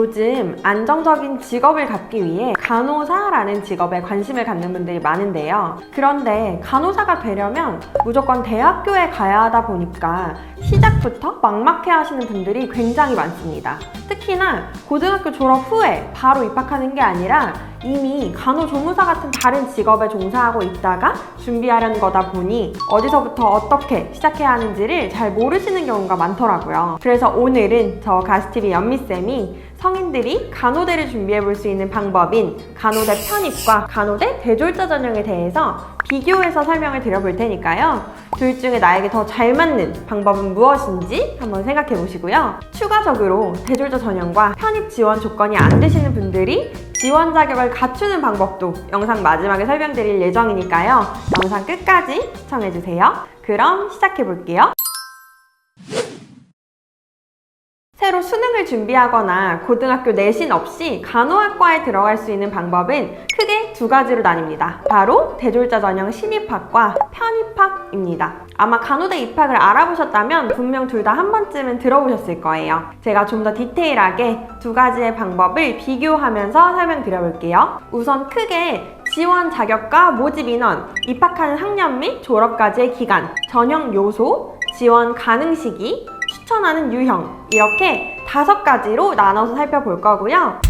요즘 안정적인 직업을 갖기 위해 간호사라는 직업에 관심을 갖는 분들이 많은데요. 그런데 간호사가 되려면 무조건 대학교에 가야 하다 보니까 시작부터 막막해 하시는 분들이 굉장히 많습니다. 특히나 고등학교 졸업 후에 바로 입학하는 게 아니라 이미 간호조무사 같은 다른 직업에 종사하고 있다가 준비하려는 거다 보니 어디서부터 어떻게 시작해야 하는지를 잘 모르시는 경우가 많더라고요. 그래서 오늘은 저 가스TV 연미쌤이 성인들이 간호대를 준비해 볼 수 있는 방법인 간호대 편입과 간호대 대졸자 전형에 대해서 비교해서 설명을 드려볼 테니까요. 둘 중에 나에게 더 잘 맞는 방법은 무엇인지 한번 생각해 보시고요. 추가적으로 대졸자 전형과 편입 지원 조건이 안 되시는 분들이 지원 자격을 갖추는 방법도 영상 마지막에 설명드릴 예정이니까요. 영상 끝까지 시청해주세요. 그럼 시작해 볼게요. 새로 수능을 준비하거나 고등학교 내신 없이 간호학과에 들어갈 수 있는 방법은 크게 두 가지로 나뉩니다. 바로 대졸자 전형 신입학과 편입학입니다. 아마 간호대 입학을 알아보셨다면 분명 둘 다 한 번쯤은 들어보셨을 거예요. 제가 좀 더 디테일하게 두 가지의 방법을 비교하면서 설명드려볼게요. 우선 크게 지원 자격과 모집 인원, 입학하는 학년 및 졸업까지의 기간, 전형 요소, 지원 가능 시기, 추천하는 유형, 이렇게 5가지로 나눠서 살펴볼 거고요.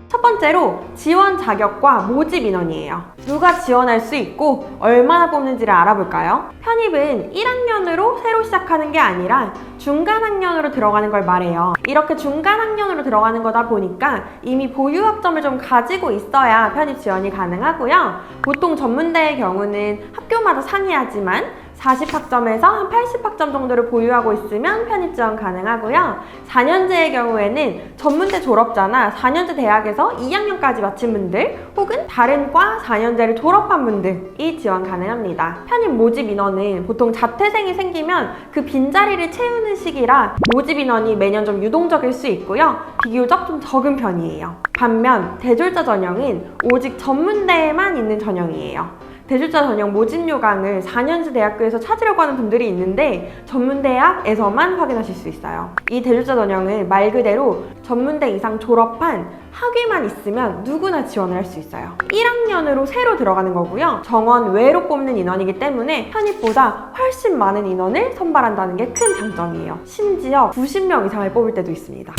첫 번째로 지원 자격과 모집 인원이에요. 누가 지원할 수 있고 얼마나 뽑는지를 알아볼까요? 편입은 1학년으로 새로 시작하는 게 아니라 중간 학년으로 들어가는 걸 말해요. 이렇게 중간 학년으로 들어가는 거다 보니까 이미 보유 학점을 좀 가지고 있어야 편입 지원이 가능하고요. 보통 전문대의 경우는 학교마다 상이하지만 40학점에서 한 80학점 정도를 보유하고 있으면 편입 지원 가능하고요. 4년제의 경우에는 전문대 졸업자나 4년제 대학에서 2학년까지 마친 분들 혹은 다른 과 4년제를 졸업한 분들이 지원 가능합니다. 편입 모집 인원은 보통 자퇴생이 생기면 그 빈자리를 채우는 시기라 모집 인원이 매년 좀 유동적일 수 있고요. 비교적 좀 적은 편이에요. 반면 대졸자 전형은 오직 전문대에만 있는 전형이에요. 대졸자 전형 모집 요강을 4년제 대학교에서 찾으려고 하는 분들이 있는데 전문대학에서만 확인하실 수 있어요. 이 대졸자 전형은 말 그대로 전문대 이상 졸업한 학위만 있으면 누구나 지원을 할 수 있어요. 1학년으로 새로 들어가는 거고요. 정원 외로 뽑는 인원이기 때문에 편입보다 훨씬 많은 인원을 선발한다는 게 큰 장점이에요. 심지어 90명 이상을 뽑을 때도 있습니다.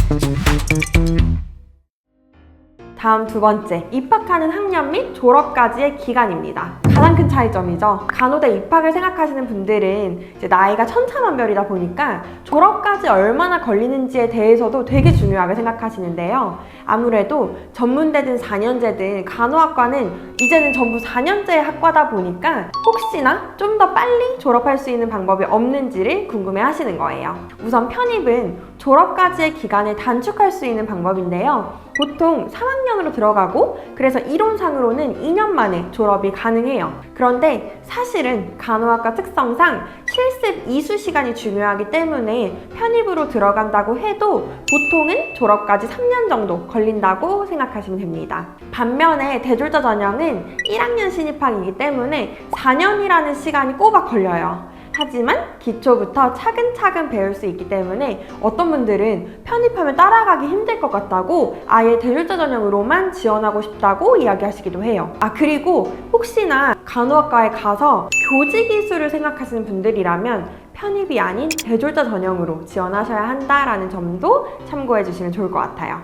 다음 두 번째, 입학하는 학년 및 졸업까지의 기간입니다. 가장 큰 차이점이죠. 간호대 입학을 생각하시는 분들은 이제 나이가 천차만별이다 보니까 졸업까지 얼마나 걸리는지에 대해서도 되게 중요하게 생각하시는데요. 아무래도 전문대든 4년제든 간호학과는 이제는 전부 4년제 학과다 보니까 혹시나 좀 더 빨리 졸업할 수 있는 방법이 없는지를 궁금해 하시는 거예요. 우선 편입은 졸업까지의 기간을 단축할 수 있는 방법인데요. 보통 3학년으로 들어가고 그래서 이론상으로는 2년 만에 졸업이 가능해요. 그런데 사실은 간호학과 특성상 실습 이수 시간이 중요하기 때문에 편입으로 들어간다고 해도 보통은 졸업까지 3년 정도 걸린다고 생각하시면 됩니다. 반면에 대졸자 전형은 1학년 신입학이기 때문에 4년이라는 시간이 꼬박 걸려요. 하지만 기초부터 차근차근 배울 수 있기 때문에 어떤 분들은 편입하면 따라가기 힘들 것 같다고 아예 대졸자 전형으로만 지원하고 싶다고 이야기하시기도 해요. 그리고 혹시나 간호학과에 가서 교직 이수를 생각하시는 분들이라면 편입이 아닌 대졸자 전형으로 지원하셔야 한다라는 점도 참고해 주시면 좋을 것 같아요.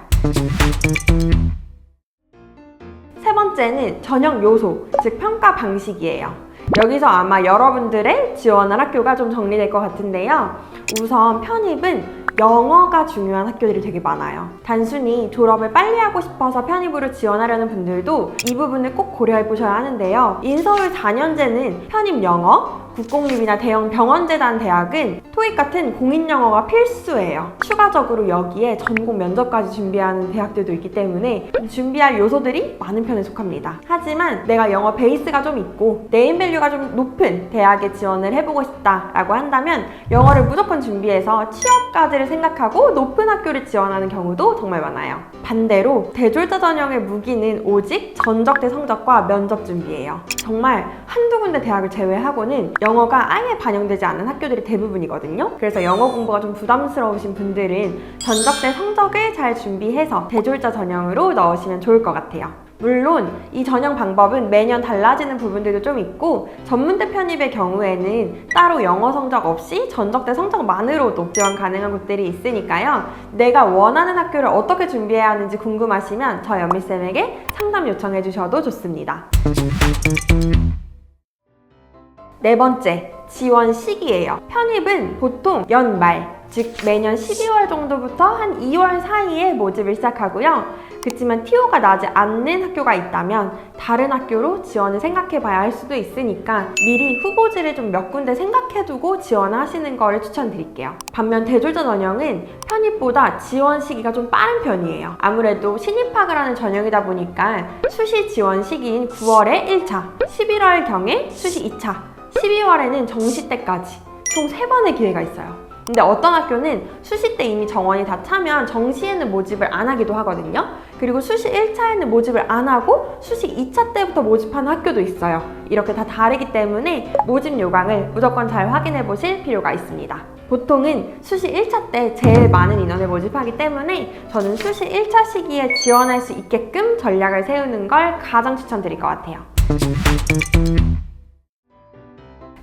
세 번째는 전형 요소, 즉 평가 방식이에요. 여기서 아마 여러분들의 지원할 학교가 좀 정리될 것 같은데요. 우선 편입은 영어가 중요한 학교들이 되게 많아요. 단순히 졸업을 빨리 하고 싶어서 편입으로 지원하려는 분들도 이 부분을 꼭 고려해 보셔야 하는데요. 인서울 4년제는 편입 영어, 국공립이나 대형 병원재단 대학은 토익 같은 공인영어가 필수예요. 추가적으로 여기에 전공 면접까지 준비하는 대학들도 있기 때문에 준비할 요소들이 많은 편에 속합니다. 하지만 내가 영어 베이스가 좀 있고 네임밸류가 좀 높은 대학에 지원을 해보고 싶다라고 한다면 영어를 무조건 준비해서 취업까지를 생각하고 높은 학교를 지원하는 경우도 정말 많아요. 반대로 대졸자 전형의 무기는 오직 전적대 성적과 면접 준비예요. 정말 한두 군데 대학을 제외하고는 영어가 아예 반영되지 않는 학교들이 대부분이거든요. 그래서 영어 공부가 좀 부담스러우신 분들은 전적대 성적을 잘 준비해서 대졸자 전형으로 넣으시면 좋을 것 같아요. 물론 이 전형 방법은 매년 달라지는 부분들도 좀 있고 전문대 편입의 경우에는 따로 영어 성적 없이 전적대 성적만으로도 지원 가능한 곳들이 있으니까요. 내가 원하는 학교를 어떻게 준비해야 하는지 궁금하시면 저 연미쌤에게 상담 요청해 주셔도 좋습니다. 네 번째, 지원 시기예요. 편입은 보통 연말, 즉 매년 12월 정도부터 한 2월 사이에 모집을 시작하고요. 그렇지만 TO가 나지 않는 학교가 있다면 다른 학교로 지원을 생각해 봐야 할 수도 있으니까 미리 후보지를 좀 몇 군데 생각해두고 지원하시는 거를 추천드릴게요. 반면 대졸자 전형은 편입보다 지원 시기가 좀 빠른 편이에요. 아무래도 신입학을 하는 전형이다 보니까 수시 지원 시기인 9월에 1차, 11월경에 수시 2차, 12월에는 정시 때까지 총 3번의 기회가 있어요. 근데 어떤 학교는 수시 때 이미 정원이 다 차면 정시에는 모집을 안 하기도 하거든요. 그리고 수시 1차에는 모집을 안 하고 수시 2차 때부터 모집하는 학교도 있어요. 이렇게 다 다르기 때문에 모집 요강을 무조건 잘 확인해 보실 필요가 있습니다. 보통은 수시 1차 때 제일 많은 인원을 모집하기 때문에 저는 수시 1차 시기에 지원할 수 있게끔 전략을 세우는 걸 가장 추천드릴 것 같아요.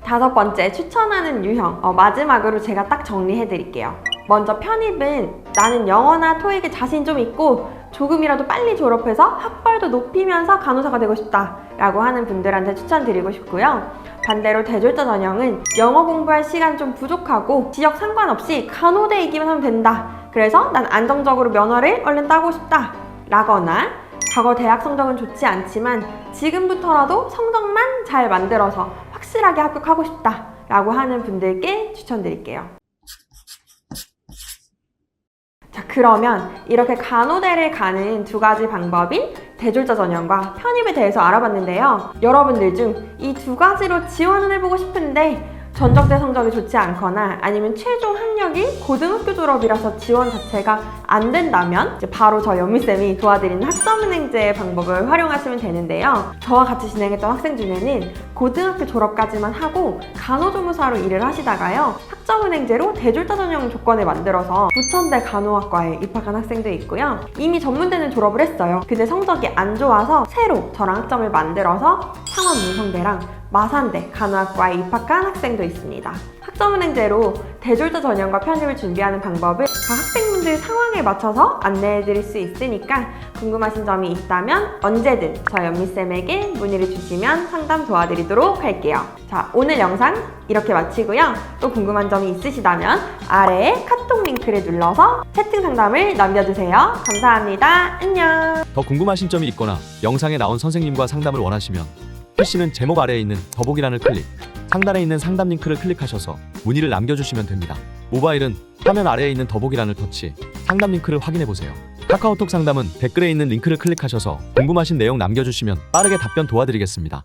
다섯 번째, 추천하는 유형. 마지막으로 제가 딱 정리해 드릴게요. 먼저 편입은 나는 영어나 토익에 자신 좀 있고 조금이라도 빨리 졸업해서 학벌도 높이면서 간호사가 되고 싶다 라고 하는 분들한테 추천드리고 싶고요. 반대로 대졸자 전형은 영어 공부할 시간 좀 부족하고 지역 상관없이 간호대이기만 하면 된다. 그래서 난 안정적으로 면허를 얼른 따고 싶다 라거나 과거 대학 성적은 좋지 않지만 지금부터라도 성적만 잘 만들어서 확실하게 합격하고 싶다 라고 하는 분들께 추천드릴게요. 자, 그러면 이렇게 간호대를 가는 두 가지 방법인 대졸자 전형과 편입에 대해서 알아봤는데요. 여러분들 중 이 두 가지로 지원을 해보고 싶은데 전적대 성적이 좋지 않거나 아니면 최종 학력이 고등학교 졸업이라서 지원 자체가 안 된다면 이제 바로 저 연미쌤이 도와드리는 학점은행제 방법을 활용하시면 되는데요. 저와 같이 진행했던 학생 중에는 고등학교 졸업까지만 하고 간호조무사로 일을 하시다가요. 학점은행제로 대졸자 전형 조건을 만들어서 부천대 간호학과에 입학한 학생도 있고요. 이미 전문대는 졸업을 했어요. 근데 성적이 안 좋아서 새로 저랑 학점을 만들어서 창원문성대랑 마산대 간호학과에 입학한 학생도 있습니다. 학점은행제로 대졸자 전형과 편입을 준비하는 방법을 각 학생분들 상황에 맞춰서 안내해드릴 수 있으니까 궁금하신 점이 있다면 언제든 저 연미쌤에게 문의를 주시면 상담 도와드리도록 할게요. 자, 오늘 영상 이렇게 마치고요. 또 궁금한 점이 있으시다면 아래에 카톡 링크를 눌러서 채팅 상담을 남겨주세요. 감사합니다. 안녕. 더 궁금하신 점이 있거나 영상에 나온 선생님과 상담을 원하시면 PC는 제목 아래에 있는 더보기란을 클릭, 상단에 있는 상담 링크를 클릭하셔서 문의를 남겨주시면 됩니다. 모바일은 화면 아래에 있는 더보기란을 터치, 상담 링크를 확인해보세요. 카카오톡 상담은 댓글에 있는 링크를 클릭하셔서 궁금하신 내용 남겨주시면 빠르게 답변 도와드리겠습니다.